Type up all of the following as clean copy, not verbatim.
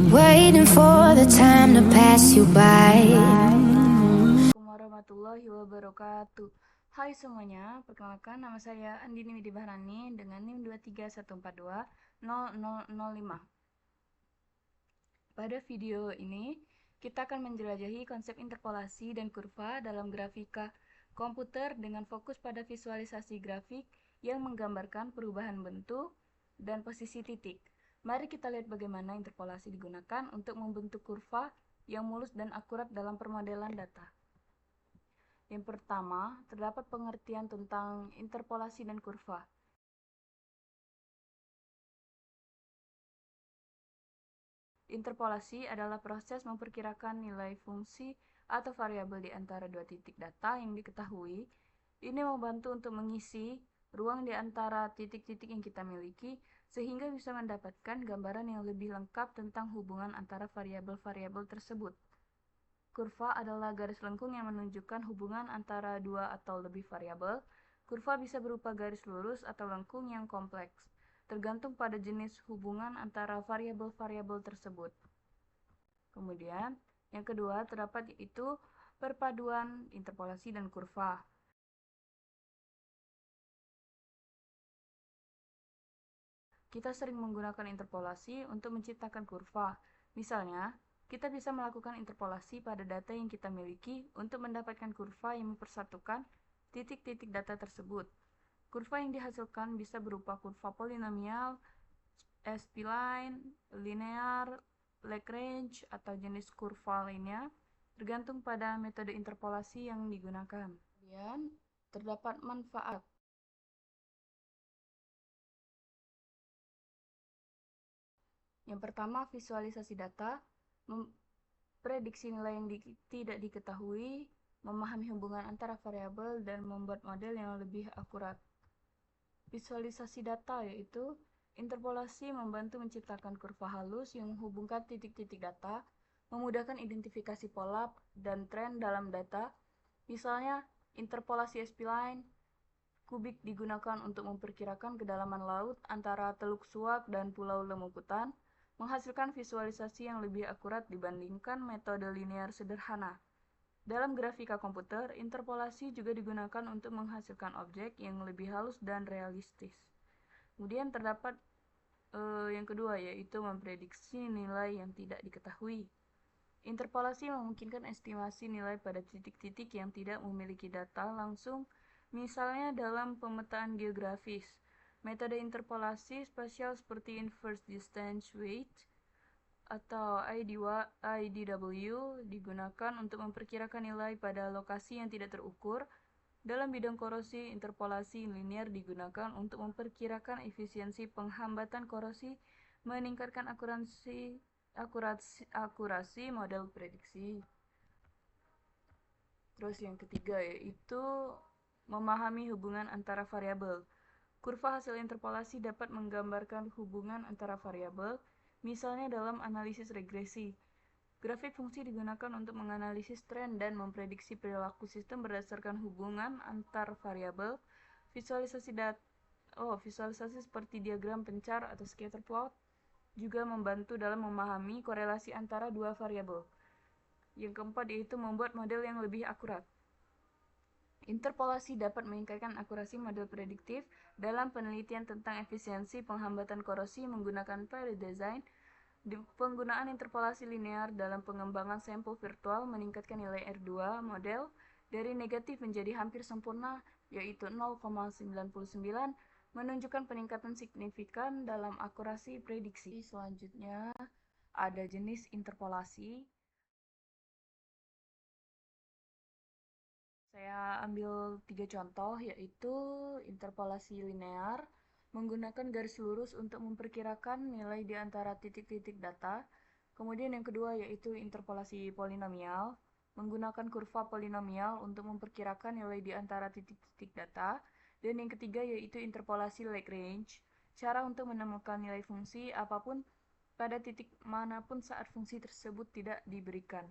Waiting for the time to pass you by. Assalamualaikum warahmatullahi wabarakatuh. Hai semuanya, perkenalkan nama saya Andini Widi Bahrani dengan NIM 231420005. Pada video ini, kita akan menjelajahi konsep interpolasi dan kurva dalam grafika komputer dengan fokus pada visualisasi grafik yang menggambarkan perubahan bentuk dan posisi titik. Mari kita lihat bagaimana interpolasi digunakan untuk membentuk kurva yang mulus dan akurat dalam permodelan data. Yang pertama, terdapat pengertian tentang interpolasi dan kurva. Interpolasi adalah proses memperkirakan nilai fungsi atau variabel di antara dua titik data yang diketahui. Ini membantu untuk mengisi ruang di antara titik-titik yang kita miliki, sehingga bisa mendapatkan gambaran yang lebih lengkap tentang hubungan antara variabel-variabel tersebut. Kurva adalah garis lengkung yang menunjukkan hubungan antara dua atau lebih variabel. Kurva bisa berupa garis lurus atau lengkung yang kompleks, tergantung pada jenis hubungan antara variabel-variabel tersebut. Kemudian, yang kedua terdapat yaitu perpaduan interpolasi dan kurva. Kita sering menggunakan interpolasi untuk menciptakan kurva. Misalnya, kita bisa melakukan interpolasi pada data yang kita miliki untuk mendapatkan kurva yang mempersatukan titik-titik data tersebut. Kurva yang dihasilkan bisa berupa kurva polinomial, spline, linear, Lagrange, atau jenis kurva lainnya, tergantung pada metode interpolasi yang digunakan. Kemudian, terdapat manfaat. Yang pertama, visualisasi data, prediksi nilai yang tidak diketahui, memahami hubungan antara variabel, dan membuat model yang lebih akurat. Visualisasi data yaitu interpolasi membantu menciptakan kurva halus yang menghubungkan titik-titik data, memudahkan identifikasi pola dan tren dalam data. Misalnya, interpolasi spline kubik digunakan untuk memperkirakan kedalaman laut antara Teluk Suak dan Pulau Lemukutan, menghasilkan visualisasi yang lebih akurat dibandingkan metode linear sederhana. Dalam grafika komputer, interpolasi juga digunakan untuk menghasilkan objek yang lebih halus dan realistis. Kemudian terdapat yang kedua, yaitu memprediksi nilai yang tidak diketahui. Interpolasi memungkinkan estimasi nilai pada titik-titik yang tidak memiliki data langsung, misalnya dalam pemetaan geografis. Metode interpolasi spasial seperti inverse distance weight atau IDW digunakan untuk memperkirakan nilai pada lokasi yang tidak terukur. Dalam bidang korosi, interpolasi linear digunakan untuk memperkirakan efisiensi penghambatan korosi, meningkatkan akurasi model prediksi. Terus yang ketiga yaitu memahami hubungan antara variabel. Kurva hasil interpolasi dapat menggambarkan hubungan antara variabel, misalnya dalam analisis regresi. Grafik fungsi digunakan untuk menganalisis tren dan memprediksi perilaku sistem berdasarkan hubungan antar variabel. Visualisasi seperti diagram pencar atau scatter plot juga membantu dalam memahami korelasi antara dua variabel. Yang keempat yaitu membuat model yang lebih akurat. Interpolasi dapat meningkatkan akurasi model prediktif dalam penelitian tentang efisiensi penghambatan korosi menggunakan pilot design. Penggunaan interpolasi linear dalam pengembangan sampel virtual meningkatkan nilai R2 model dari negatif menjadi hampir sempurna, yaitu 0,99, menunjukkan peningkatan signifikan dalam akurasi prediksi. Selanjutnya, ada jenis interpolasi. Saya ambil 3 contoh, yaitu interpolasi linear, menggunakan garis lurus untuk memperkirakan nilai di antara titik-titik data. Kemudian yang kedua yaitu interpolasi polinomial, menggunakan kurva polinomial untuk memperkirakan nilai di antara titik-titik data. Dan yang ketiga yaitu interpolasi Lagrange, cara untuk menemukan nilai fungsi apapun pada titik manapun saat fungsi tersebut tidak diberikan.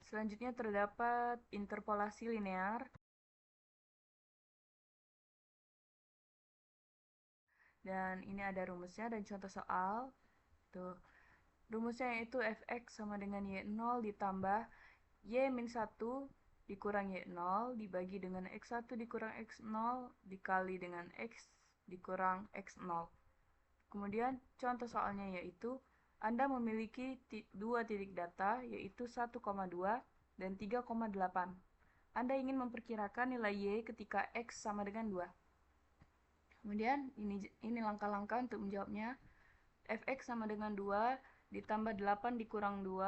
Selanjutnya terdapat interpolasi linear. Dan ini ada rumusnya dan contoh soal. Tuh. Rumusnya yaitu fx sama dengan y0 ditambah y-1 dikurang y0 dibagi dengan x1 dikurang x0 dikali dengan x dikurang x0. Kemudian contoh soalnya yaitu Anda memiliki dua titik data yaitu 1,2 dan 3,8. Anda ingin memperkirakan nilai y ketika x sama dengan 2. Kemudian ini langkah-langkah untuk menjawabnya. Fx sama dengan 2 ditambah 8 dikurang 2.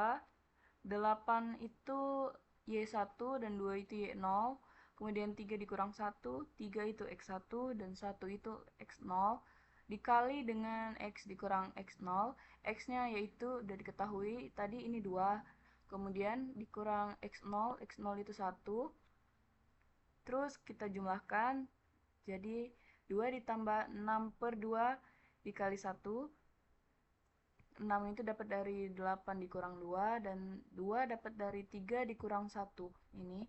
8 itu y1 dan 2 itu y0. Kemudian 3 dikurang 1, 3 itu x1 dan 1 itu x0. Dikali dengan x dikurang x0. X-nya yaitu sudah diketahui, tadi ini 2. Kemudian dikurang x0, x0 itu 1. Terus kita jumlahkan, jadi 2 ditambah 6 per 2 dikali 1. 6 itu dapat dari 8 dikurang 2, dan 2 dapat dari 3 dikurang 1. Ini.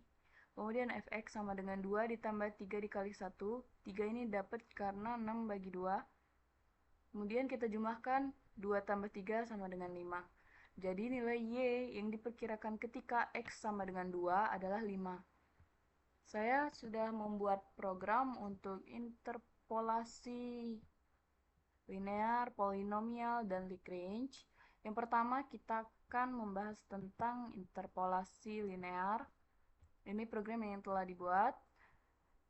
Kemudian fx sama dengan 2 ditambah 3 dikali 1. 3 ini dapat karena 6 bagi 2. Kemudian kita jumlahkan 2 tambah 3 sama dengan 5. Jadi nilai y yang diperkirakan ketika x sama dengan 2 adalah 5. Saya sudah membuat program untuk interpolasi linear, polinomial, dan Lagrange. Yang pertama kita akan membahas tentang interpolasi linear. Ini program yang telah dibuat.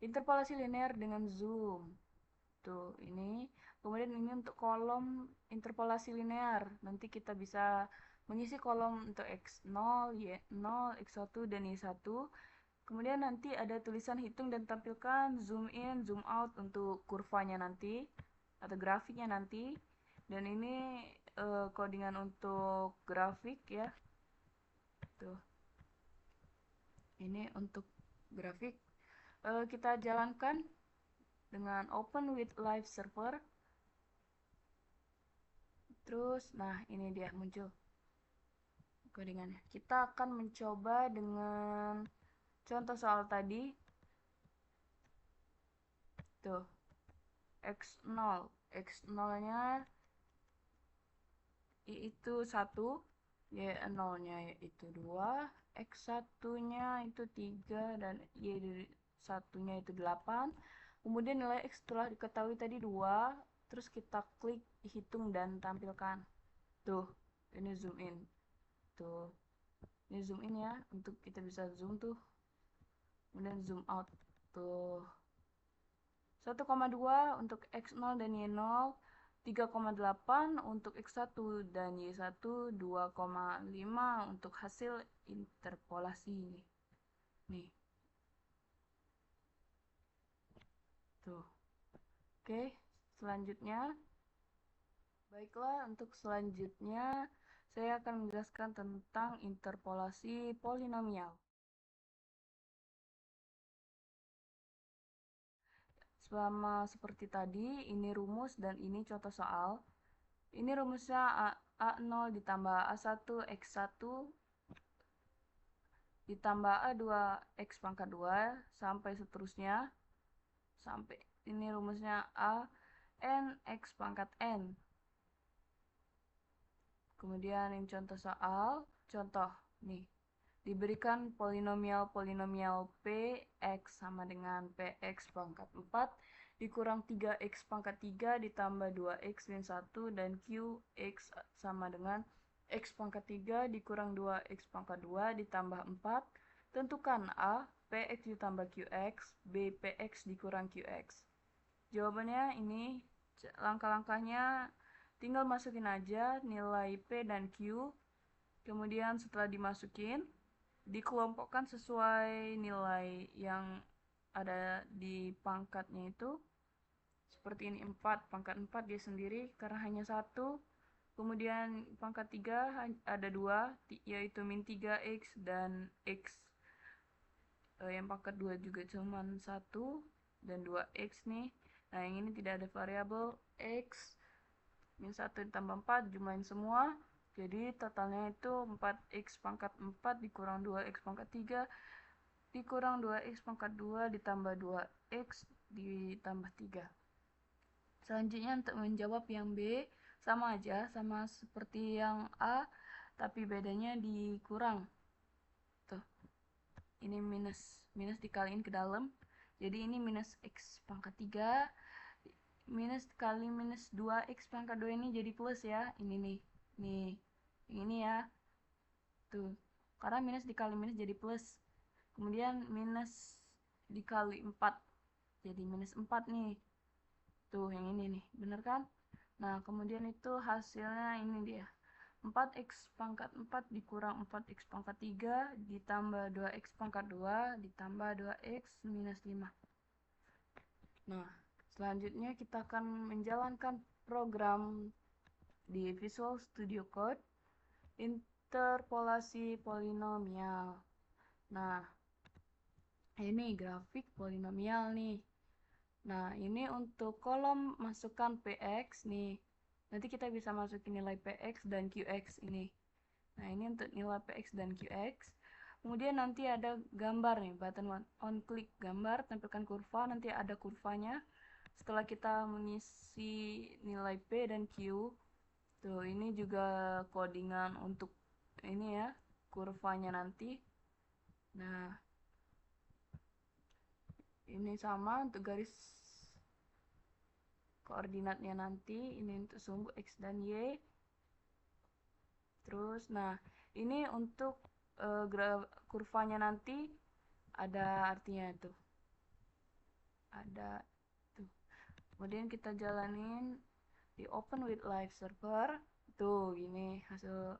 Interpolasi linear dengan zoom. Tuh, ini. Kemudian ini untuk kolom interpolasi linear. Nanti kita bisa mengisi kolom untuk x0, y0, x1, dan y1. Kemudian nanti ada tulisan hitung dan tampilkan zoom in, zoom out untuk kurvanya nanti atau grafiknya nanti. Dan ini codingan untuk grafik ya. Tuh. Ini untuk grafik. Kita jalankan dengan open with live server. Terus, nah ini dia muncul codingannya. Kita akan mencoba dengan contoh soal tadi. Tuh. X0. X0-nya itu 1, Y0-nya yaitu 2, X1-nya itu 3, dan Y1-nya itu 8. Kemudian nilai X telah diketahui tadi 2, terus kita klik hitung dan tampilkan. Tuh, ini zoom in. Tuh, ini zoom in ya, untuk kita bisa zoom tuh. Kemudian zoom out. Tuh. 1,2 untuk X0 dan Y0, 3,8 untuk X1 dan Y1, 2,5 untuk hasil interpolasi. Nih. Tuh. Oke, selanjutnya. Baiklah, untuk selanjutnya saya akan menjelaskan tentang interpolasi polinomial. Sama seperti tadi, ini rumus dan ini contoh soal. Ini rumusnya A0 ditambah A1 X1 ditambah A2 X pangkat 2 sampai seterusnya. Sampai ini rumusnya A N X pangkat N. Kemudian yang contoh soal, contoh nih. Diberikan polinomial P X sama dengan PX pangkat 4 dikurang 3X pangkat 3 ditambah 2X min 1 dan QX sama dengan X pangkat 3 dikurang 2X pangkat 2 ditambah 4. Tentukan A, PX ditambah QX, B, PX dikurang QX. Jawabannya ini, langkah-langkahnya tinggal masukin aja nilai P dan Q. Kemudian setelah dimasukin, dikelompokkan sesuai nilai yang ada di pangkatnya itu. Seperti ini 4, pangkat 4 dia sendiri karena hanya 1. Kemudian pangkat 3 ada 2, yaitu min 3x dan x. Yang pangkat 2 juga cuma 1 dan 2x nih. Nah yang ini tidak ada variabel x. Min 1 ditambah 4 jumlahin semua. Jadi totalnya itu 4x pangkat 4 dikurang 2x pangkat 3 dikurang 2x pangkat 2 ditambah 2x ditambah 3. Selanjutnya untuk menjawab yang B, sama aja, sama seperti yang A, tapi bedanya dikurang. Tuh, ini minus dikaliin ke dalam. Jadi ini minus X pangkat 3, minus kali minus 2X pangkat 2 ini jadi plus ya. Ini nih, nih, yang ini ya. Tuh, karena minus dikali minus jadi plus. Kemudian minus dikali 4, jadi minus 4 nih. Tuh, yang ini nih, bener kan? Nah, kemudian itu hasilnya ini dia. 4x pangkat 4 dikurang 4x pangkat 3 ditambah 2x pangkat 2 ditambah 2x minus 5. Nah, selanjutnya kita akan menjalankan program di Visual Studio Code interpolasi polinomial. Nah, ini grafik polinomial nih. Nah, ini untuk kolom masukkan PX nih. Nanti kita bisa masukin nilai PX dan QX ini. Nah, ini untuk nilai PX dan QX. Kemudian nanti ada gambar nih, button on click gambar, tampilkan kurva, nanti ada kurvanya. Setelah kita mengisi nilai P dan Q, tuh ini juga codingan untuk ini ya, kurvanya nanti. Nah, ini sama untuk garis koordinatnya nanti, ini untuk sumbu X dan Y. Terus, nah, ini untuk kurvanya nanti ada artinya tuh. Ada tuh. Kemudian kita jalanin di open with live server. Tuh, gini hasil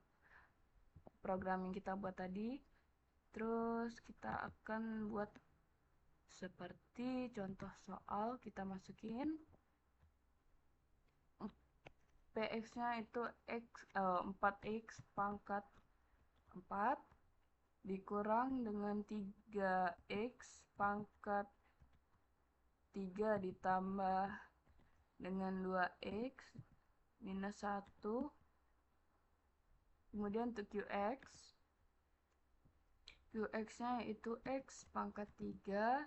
program yang kita buat tadi. Terus kita akan buat seperti contoh soal, kita masukin PX-nya itu 4x pangkat 4 dikurang dengan 3x pangkat 3 ditambah dengan 2x minus 1. Kemudian untuk QX-nya itu x pangkat 3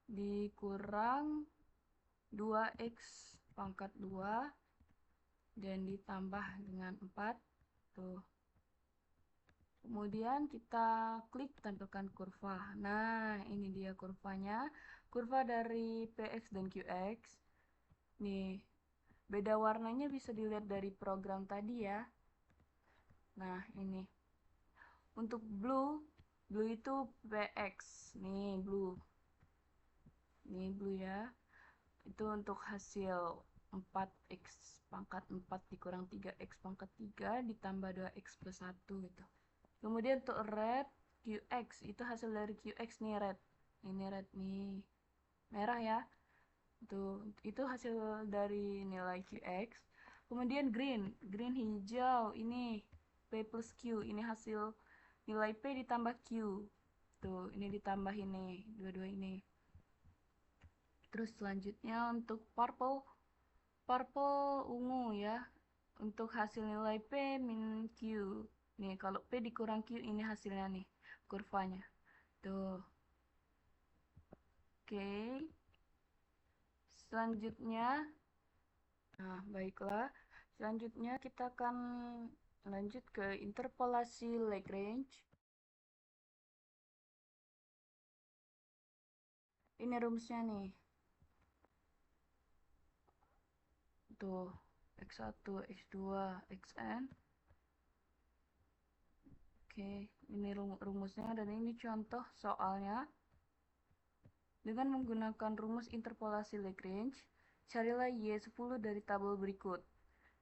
dikurang 2x pangkat 2 dan ditambah dengan 4. Tuh. Kemudian kita klik tampilkan kurva. Nah, ini dia kurvanya. Kurva dari PX dan QX. Nih, beda warnanya bisa dilihat dari program tadi ya. Nah, ini. Untuk blue itu PX. Nih, blue. Nih, blue ya. Itu untuk hasil 4x pangkat 4 dikurang 3x pangkat 3 ditambah 2x plus 1 gitu. Kemudian untuk red QX itu hasil dari QX nih, red. Ini red nih. Merah ya. Tuh, itu hasil dari nilai QX. Kemudian green hijau ini P plus Q, ini hasil nilai P ditambah Q. Tuh, ini ditambah ini, dua-dua ini. Terus selanjutnya untuk purple ungu ya. Untuk hasil nilai P min Q. Nih, kalau P dikurang Q ini hasilnya nih, kurvanya. Tuh. Oke. Selanjutnya, nah baiklah. Selanjutnya kita akan lanjut ke interpolasi Lagrange. Ini rumusnya nih. Tuh, X1, X2, Xn. Oke, ini rumusnya dan ini contoh soalnya. Dengan menggunakan rumus interpolasi Lagrange, carilah Y10 dari tabel berikut.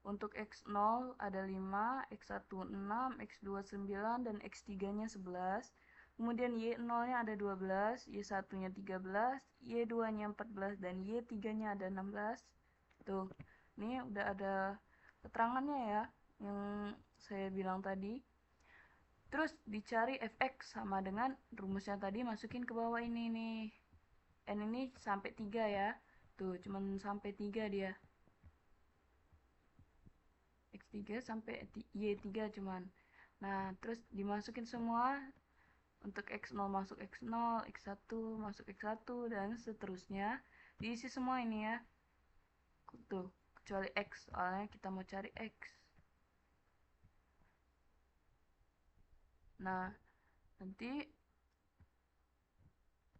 Untuk X0 ada 5, X1 6, X2 9, dan X3-nya 11. Kemudian Y0-nya ada 12, Y1-nya 13, Y2-nya 14, dan Y3-nya ada 16. Tuh, ini udah ada keterangannya ya, yang saya bilang tadi. Terus dicari fx sama dengan rumusnya tadi, masukin ke bawah ini nih. N ini sampai 3 ya. Tuh, cuman sampai 3 dia. X3 sampai Y3 cuman. Nah, terus dimasukin semua. Untuk X0 masuk X0, X1 masuk X1, dan seterusnya. Diisi semua ini ya. Tuh, kecuali X, soalnya kita mau cari X. Nah, nanti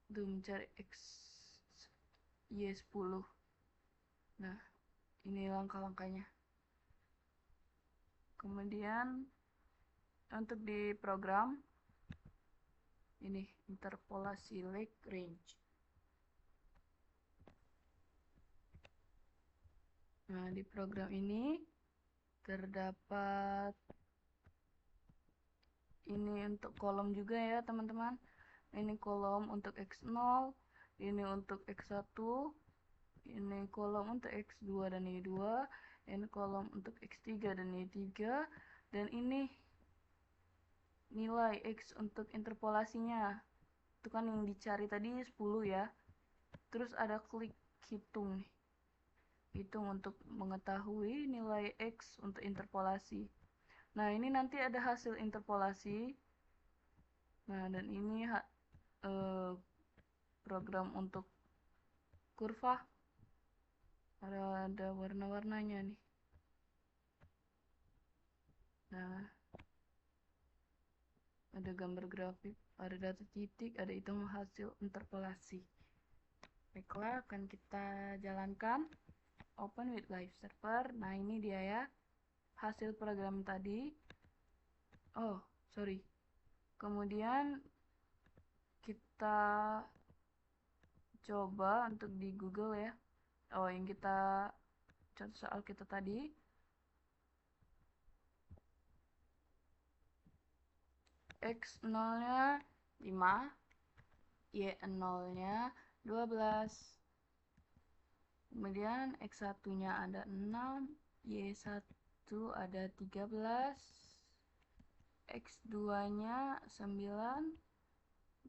mencari X Y10. Nah, ini langkah-langkahnya. Kemudian untuk di program ini interpolasi Lagrange. Nah, di program ini terdapat ini untuk kolom juga ya teman-teman. Ini kolom untuk X0, ini untuk X1, ini kolom untuk X2 dan Y2, ini kolom untuk X3 dan Y3, dan ini nilai X untuk interpolasinya. Itu kan yang dicari tadi 10 ya. Terus ada klik hitung nih. Hitung untuk mengetahui nilai X untuk interpolasi. Nah, ini nanti ada hasil interpolasi. Nah, dan ini program untuk kurva. Ada warna-warnanya nih. Nah, ada gambar grafik, ada data titik, ada hitung hasil interpolasi. Baiklah, akan kita jalankan. Open with live server. Nah, ini dia ya hasil program tadi. Oh, sorry. Kemudian kita coba untuk di Google ya. Oh, yang kita contoh soal kita tadi. X0-nya 5, Y0-nya 12. Kemudian X1-nya ada 6, Y1 ada 13, X2-nya 9,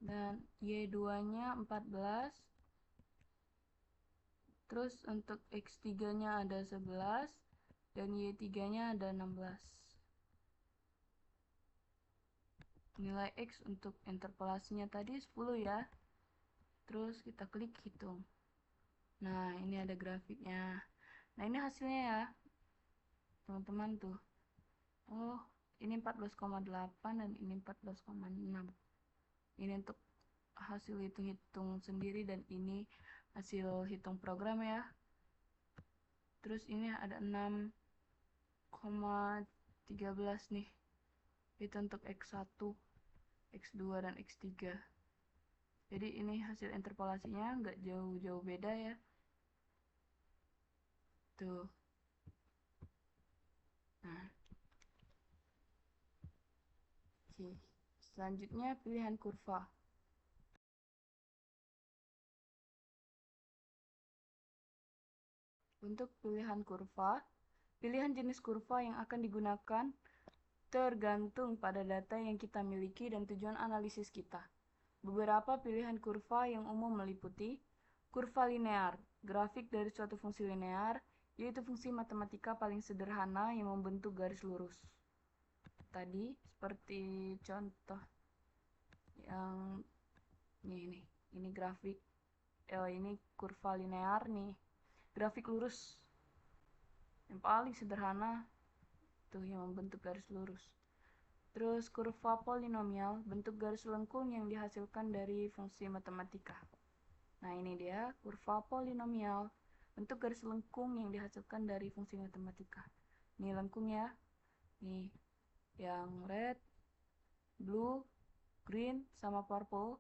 dan Y2-nya 14. Terus untuk X3-nya ada 11, dan Y3-nya ada 16. Nilai X untuk interpolasinya tadi 10 ya. Terus kita klik hitung. Nah, ini ada grafiknya. Nah, ini hasilnya ya teman-teman tuh. Oh, ini 14,8 dan ini 14,6. Ini untuk hasil hitung-hitung sendiri dan ini hasil hitung program ya. Terus ini ada 6,13 nih. Itu untuk X1, X2 dan X3. Jadi ini hasil interpolasinya nggak jauh-jauh beda ya. Tuh. Nah. Oke. Selanjutnya pilihan kurva. Untuk pilihan kurva, pilihan jenis kurva yang akan digunakan tergantung pada data yang kita miliki dan tujuan analisis kita. Beberapa pilihan kurva yang umum meliputi kurva linear, grafik dari suatu fungsi linear, yaitu fungsi matematika paling sederhana yang membentuk garis lurus. Tadi seperti contoh yang ini grafik, ini kurva linear nih, grafik lurus yang paling sederhana tuh yang membentuk garis lurus. Terus kurva polinomial, bentuk garis lengkung yang dihasilkan dari fungsi matematika. Nah, ini dia kurva polinomial, bentuk garis lengkung yang dihasilkan dari fungsi matematika. Ini lengkung ya. Nih, yang red, blue, green, sama purple.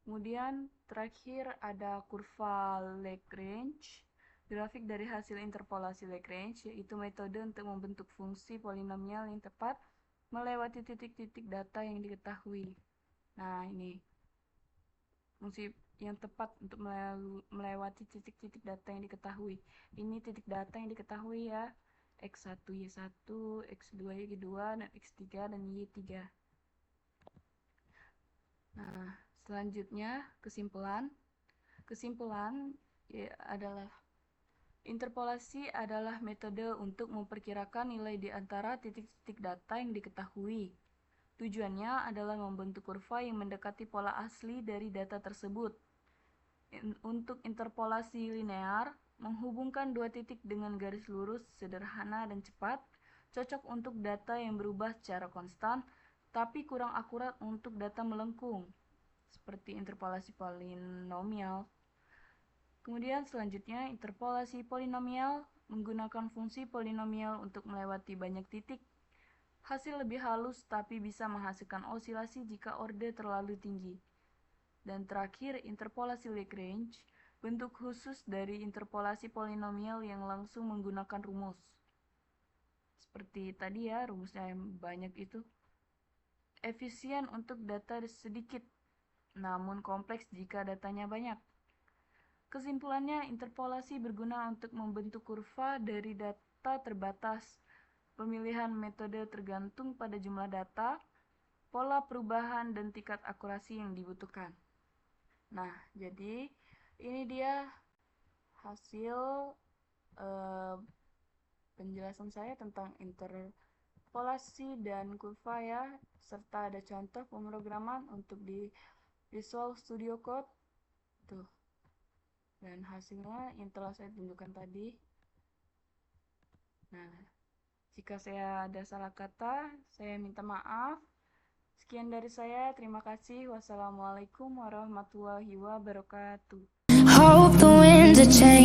Kemudian terakhir ada kurva Lagrange, grafik dari hasil interpolasi Lagrange, yaitu metode untuk membentuk fungsi polinomial yang tepat melewati titik-titik data yang diketahui. Nah, ini fungsi yang tepat untuk melewati titik-titik data yang diketahui. Ini titik data yang diketahui ya. X1, Y1, X2, Y2, dan X3, dan Y3. Nah, selanjutnya kesimpulan. Kesimpulan ya, adalah interpolasi adalah metode untuk memperkirakan nilai di antara titik-titik data yang diketahui. Tujuannya adalah membentuk kurva yang mendekati pola asli dari data tersebut. Untuk interpolasi linear, Menghubungkan dua titik dengan garis lurus sederhana dan cepat, cocok untuk data yang berubah secara konstan, tapi kurang akurat untuk data melengkung, seperti interpolasi polinomial. Kemudian selanjutnya, interpolasi polinomial menggunakan fungsi polinomial untuk melewati banyak titik. Hasil lebih halus tapi bisa menghasilkan osilasi jika orde terlalu tinggi. Dan terakhir, interpolasi Lagrange, bentuk khusus dari interpolasi polinomial yang langsung menggunakan rumus. Seperti tadi ya, rumusnya yang banyak itu. Efisien untuk data sedikit, namun kompleks jika datanya banyak. Kesimpulannya, interpolasi berguna untuk membentuk kurva dari data terbatas. Pemilihan metode tergantung pada jumlah data, pola perubahan, dan tingkat akurasi yang dibutuhkan. Nah, jadi ini dia hasil penjelasan saya tentang interpolasi dan kurva ya, serta ada contoh pemrograman untuk di Visual Studio Code. Tuh. Dan hasilnya yang telah saya tunjukkan tadi. Nah, jika saya ada salah kata, saya minta maaf. Sekian dari saya, terima kasih. Wassalamualaikum warahmatullahi wabarakatuh. Hope the winds are changing.